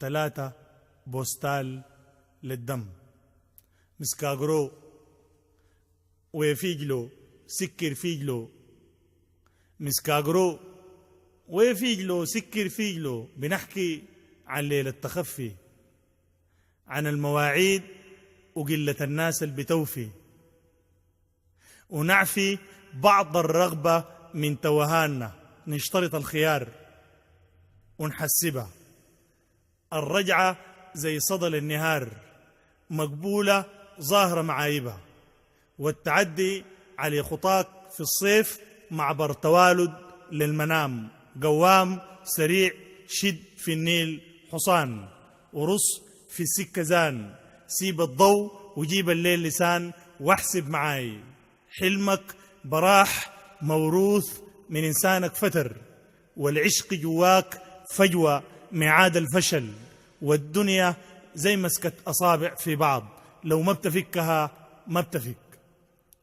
3 بوستال للدم. مسكاغرو ويفيجلو سكر فيجلو، مسكاغرو ويفيجلو سكر فيجلو. بنحكي عن ليلة التخفي، عن المواعيد وقلة الناس اللي بتوفي، ونعفي بعض الرغبة من توهاننا. نشترط الخيار ونحسبها. الرجعة زي صدى للنهار، مقبولة ظاهرة معايبها، والتعدي على خطاك في الصيف معبر توالد للمنام. قوام سريع شد في النيل حصان، ورص في السكة زان. سيب الضوء وجيب الليل لسان، واحسب معاي حلمك براح موروث من إنسانك فتر، والعشق جواك فجوة ميعاد الفشل. والدنيا زي مسكة أصابع في بعض، لو ما بتفكها ما بتفك.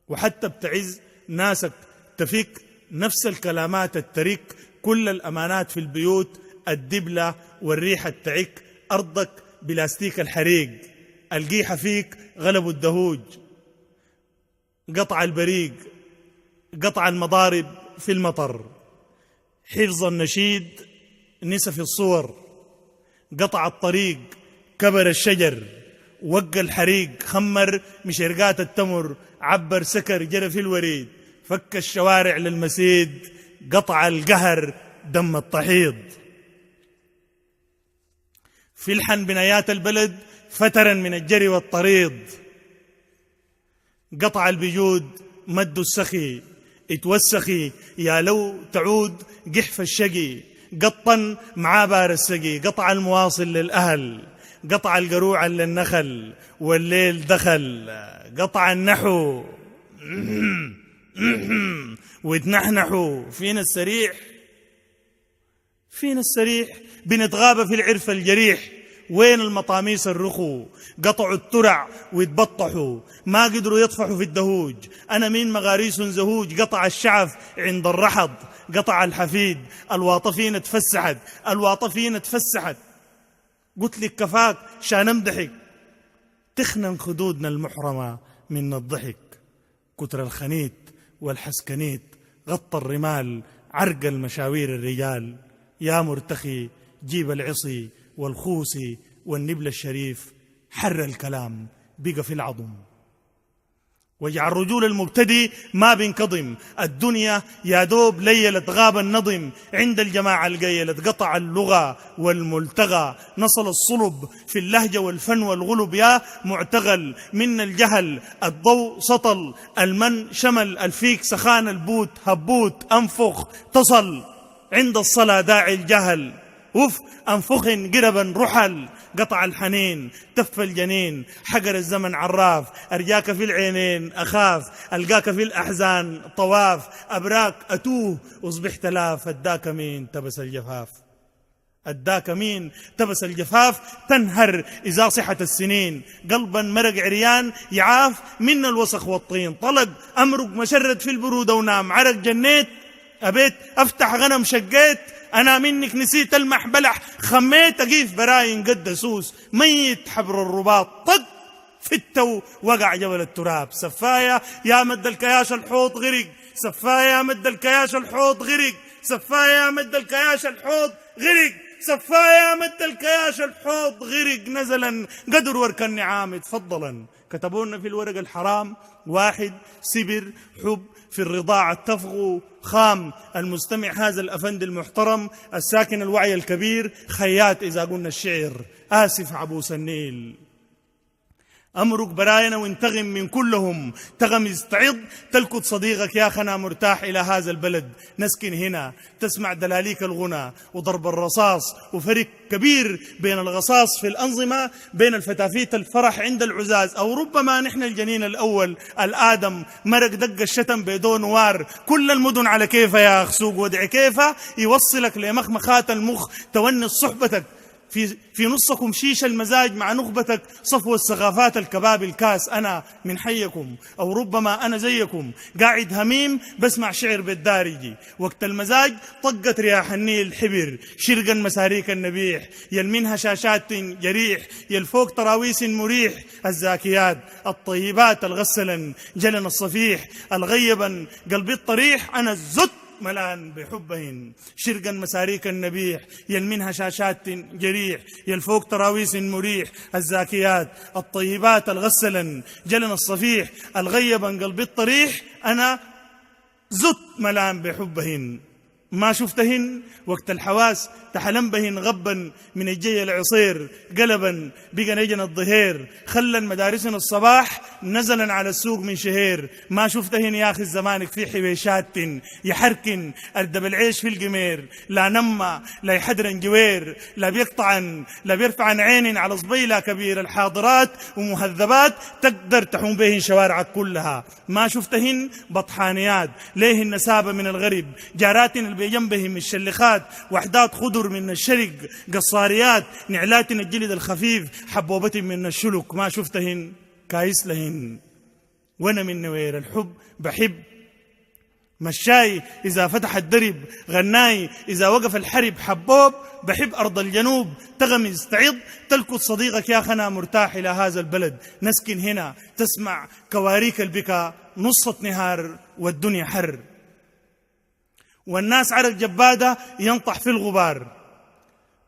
وحتى بتعز ناسك تفك نفس الكلامات الترك. كل الأمانات في البيوت الدبلة والريحة التعك. أرضك بلاستيك الحريق، القيحة فيك غلبوا الدهوج. قطع البريق، قطع المضارب في المطر. حفظ النشيد نسى في الصور. قطع الطريق، كبر الشجر، وقى الحريق، خمر مشرقات التمر، عبر سكر جرى في الوريد، فك الشوارع للمسيد، قطع القهر دم الطحيض. فلحن بنايات البلد فترا من الجري والطريض. قطع البجود مد السخي، اتوسخي يا لو تعود قحف الشقي. قطن مع بار السقي، قطع المواصل للأهل، قطع القروع للنخل والليل دخل. قطع النحو ويتنحنحوا. فينا السريح، فينا السريح، بنتغابى في العرف الجريح. وين المطاميس الرخو؟ قطعوا الترع ويتبطحوا، ما قدروا يطفحوا في الدهوج. أنا من مغاريس زهوج. قطع الشعف عند الرحض، قطع الحفيد. الواطفين تفسحت، الواطفين تفسحت. قلت لك كفاك شان امدحك، تخنن خدودنا المحرمة من الضحك. كتر الخنيت والحسكنيت غطى الرمال، عرق المشاوير الرجال. يا مرتخي جيب العصي والخوسي والنبل الشريف، حر الكلام بقى في العظم. واجعل رجول المبتدي ما بينكظم. الدنيا يا دوب ليلت غاب النظم، عند الجماعة القيلت قطع اللغة والملتغى. نصل الصلب في اللهجة والفن والغلب، يا معتغل من الجهل الضوء سطل. المن شمل الفيك سخان البوت، هبوت أنفخ تصل. عند الصلاة داعي الجهل، وف أنفخن قربا رحل. قطع الحنين تف الجنين، حجر الزمن عراف. أرجاك في العينين أخاف، ألقاك في الأحزان طواف. أبراك أتوه وصبح تلاف، أداك مين تبس الجفاف، أداك مين تبس الجفاف. تنهر إذا صحت السنين، قلبا مرق عريان يعاف من الوسخ والطين. طلق أمرق مشرد في البرودة ونام، عرق جنيت أبيت أفتح غنم شقيت. أنا منك نسيت المح بلح، خميت أقيف براين قد سوس. ميت حبر الرباط طق في التو، وقع جبل التراب. سفاية يا مد الكياش الحوض غرق، سفاية يا مد الكياش الحوض غرق، سفاية يا مد الكياش الحوض غرق، سفاية يا مد الكياش الحوض غرق. نزلا قدر ورك النعام تفضلا. كتبونا في الورق الحرام، واحد سبر حب في الرضاعة تفغو خام. المستمع هذا الأفند المحترم الساكن الوعي الكبير، خيات إذا قلنا الشعر. آسف عبوس النيل، أمرك براينا وانتغم من كلهم. تغمز تعض تلكت صديقك، يا خنا مرتاح إلى هذا البلد. نسكن هنا تسمع دلاليك الغنى وضرب الرصاص، وفرق كبير بين الغصاص في الأنظمة، بين الفتافيت الفرح عند العزاز، أو ربما نحن الجنين الأول الآدم. مرق دق الشتم بيدون نوار. كل المدن على كيفه يا أخ، سوق ودع كيفه يوصلك لمخمخات المخ، تونس صحبتك في نصكم شيش المزاج، مع نخبتك صفو الثقافات الكباب الكاس. أنا من حيكم، أو ربما أنا زيكم قاعد هميم بسمع شعر بالدارجي. وقت المزاج طقت رياح النيل حبر شرقا مساريك النبيح، يل منها شاشات جريح، يل فوق تراويس مريح. الزاكيات الطيبات الغسلا جلن الصفيح، الغيبا قلبي الطريح. أنا الزت ملان بحبهن شرقا مساريك النبيح، يل منها شاشات جريح، يل فوق تراويس مريح. الزاكيات الطيبات الغسلا جلن الصفيح، الغيبا قلبي الطريح. أنا زت ملان بحبهن، ما شفتهن وقت الحواس تحلم بهن غبا من الجي العصير قلبا بقى نجن الظهير. خلا مدارسنا الصباح نزلا على السوق من شهير. ما شفتهن يا أخي الزمانك في حبيشات يحركن أردب العيش في القمير. لا نما لا يحدرن جوير، لا بيقطعن لا بيرفعن عين على صبيلة كبير الحاضرات ومهذبات تقدر تحوم بهن شوارعك كلها. ما شفتهن بطحانيات ليه النسابة من الغرب، جاراتن اللي بجنبهم الشلخات، وحدات خضر من الشرق، قصاريات نعلات الجلد الخفيف، حبوبة من الشلك. ما شفتهن كايس لهن. وانا من نوير الحب بحب مشاي إذا فتح الدرب، غناي إذا وقف الحرب، حبوب بحب أرض الجنوب تغمز تعض تلقط صديقك يا خنا مرتاح إلى هذا البلد. نسكن هنا تسمع كواريك البكا نصة نهار والدنيا حر، والناس عرق جبادة ينطح في الغبار،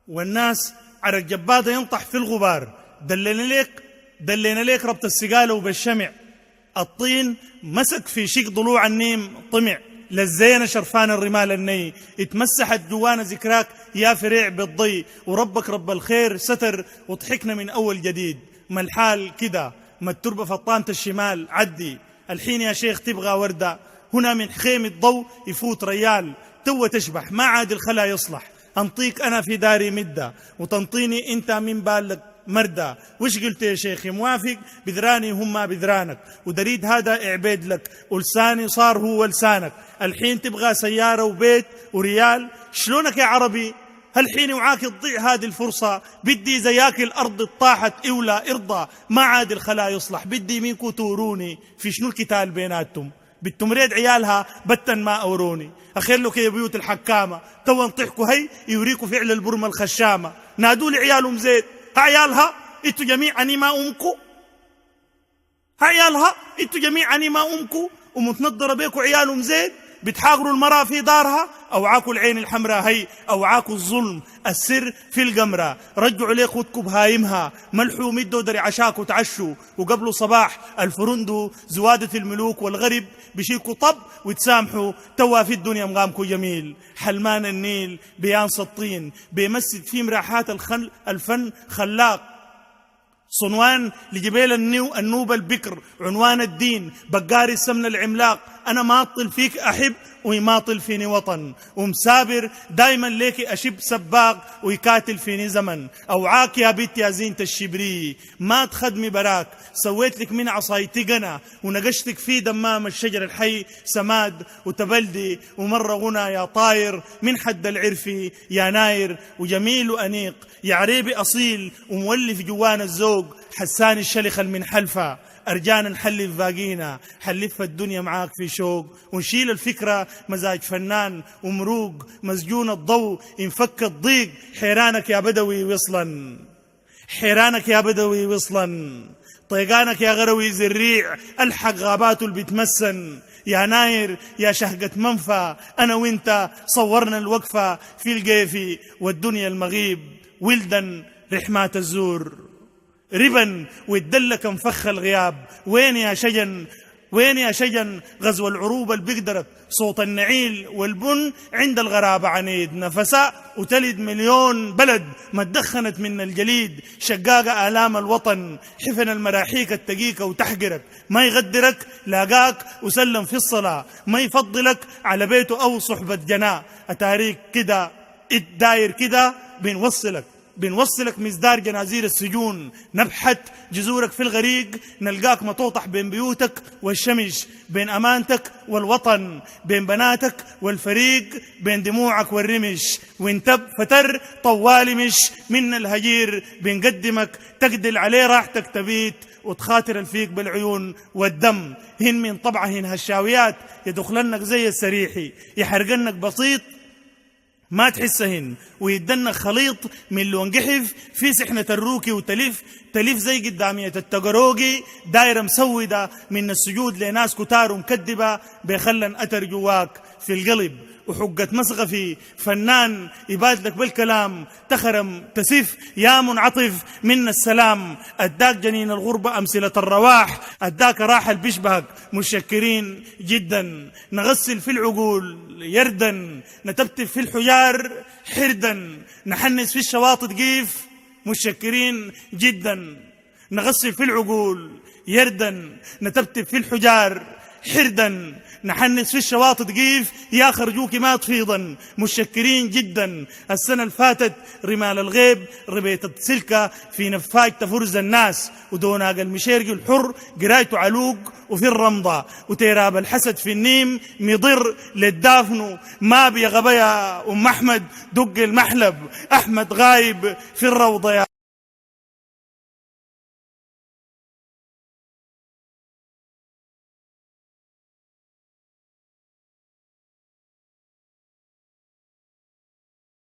والناس عرق جبادة ينطح في الغبار. دلينا ليك ربط السقالة وبالشمع، الطين مسك في شيك ضلوع النيم طمع، لزينا شرفان الرمال الني، اتمسحت جوانا ذكراك يا فريع بالضي، وربك رب الخير ستر وضحكنا من أول جديد. ما الحال كده، ما التربة فطانة الشمال عدي، الحين يا شيخ تبغى وردة، هنا من خيم الضوء يفوت ريال، تو تشبح ما عاد الخلا يصلح، أنطيك أنا في داري مدة وتنطيني أنت من بالك مردة. وش قلت يا شيخي؟ موافق بذراني هم ما بذرانك، ودريد هذا اعبيد لك، ولساني صار هو لسانك. الحين تبغى سيارة وبيت وريال، شلونك يا عربي؟ هالحين وعاك تضيع هذه الفرصة، بدي زياك الأرض طاحت إولا ارضى، ما عاد الخلا يصلح، بدي منكو توروني في شنو الكتال بيناتهم، بالتمريد عيالها بتن ما أوروني. أخير لك يا بيوت الحكامة تو انطحكوا هي يوريكوا فعل البرمة الخشامة، نادوا لي عيالهم زيت عيالها انتوا جميعا ما أمكو، عيالها انتوا جميعا ما أمكو، ومتنضرة بيكوا عيالهم زيت بتحاقروا المرأة في دارها، أوعاكوا العين الحمراء هي أوعاكوا الظلم السر في القمرة. رجعوا ليه خدكوا بهايمها، ملحوا مدوا دري عشاكوا تعشوا، وقبلوا صباح الفرندو زوادة الملوك والغرب بشيكوا طب وتسامحوا، توا في الدنيا مغامكوا جميل. حلمان النيل بيانس الطين بيمسد في مراحات الفن خلاق، صنوان لجبيل النوب البكر، عنوان الدين بقاري السمن العملاق. أنا ماطل فيك أحب ويماطل فيني وطن، ومسابر دايما ليك أشب سباق ويكاتل فيني زمن. أوعاك يا بيت يا زينة الشبري ما تخدمي براك، سويت لك من عصايتي قنا ونقشتك في دمام الشجر الحي سماد وتبلدي، ومرة غنى يا طاير من حد العرفي يا ناير، وجميل وأنيق يا عريبي أصيل ومولف جوان الزوق، حسان الشلخ من حلفة أرجانا نحلف باقينا، حلف الدنيا معاك في شوق، ونشيل الفكرة مزاج فنان ومروق، مسجون الضوء ينفك الضيق، حيرانك يا بدوي وصلا، حيرانك يا بدوي وصلا، طيقانك يا غروي زريع الحق غاباته اللي بتمسن، يا ناير يا شهقة منفى أنا وإنت صورنا الوقفة في القيفي والدنيا المغيب، ولدا رحمات الزور ربا ويدلك مفخ الغياب. وين يا شجن وين يا شجن غزو العروبة اللي بيقدرك، صوت النعيل والبن عند الغرابة عنيد، نفساء وتلد مليون بلد ما تدخنت من الجليد، شقاقة آلام الوطن حفن المراحيك التقيكة وتحقرك، ما يغدرك لاقاك وسلم في الصلاة، ما يفضلك على بيته أو صحبة جناء، أتاريك كده الداير كده بنوصلك بنوصلك مصدار جنازير السجون، نبحت جذورك في الغريق، نلقاك مطوطح بين بيوتك والشمش، بين أمانتك والوطن، بين بناتك والفريق، بين دموعك والرمش، وانتب فتر طوالي مش من الهجير، بنقدمك تقدل عليه راحتك تبيت، وتخاطر الفيك بالعيون والدم. هن من طبعهن هالشاويات يدخلنك زي السريحي، يحرقنك بسيط ما تحسهن، ويدنك خليط من لون قحف في سحنة الروكي، وتلف زي قدامية التقروقي دايرة مسودة من السجود لناس كتار ومكدبة، بيخلن أتر جواك في القلب. وحقة مسغفي فنان يبادلك بالكلام، تخرم تسف يا منعطف من السلام، أداك جنين الغربة أمثلة الرواح، أداك راحة اللي بيشبهك، متشكرين جدا. نغسل في العقول يردا، نتبتب في الحجار حردا، نحنس في الشواطئ تقيف، متشكرين جدا. نغسل في العقول يردا، نتبتب في الحجار حردا، نحنس في الشواطئ تقيف، يا خرجوك ما تفيضا، متشكرين جدا. السنة الفاتت رمال الغيب ربيت سلكة في نفاج تفرز الناس، ودوناق المشيرقي الحر قرايته علوق وفي الرمضة، وتيراب الحسد في النيم مضر للدافنو، ما بيغبيا أم أحمد دق المحلب، أحمد غايب في الروضة.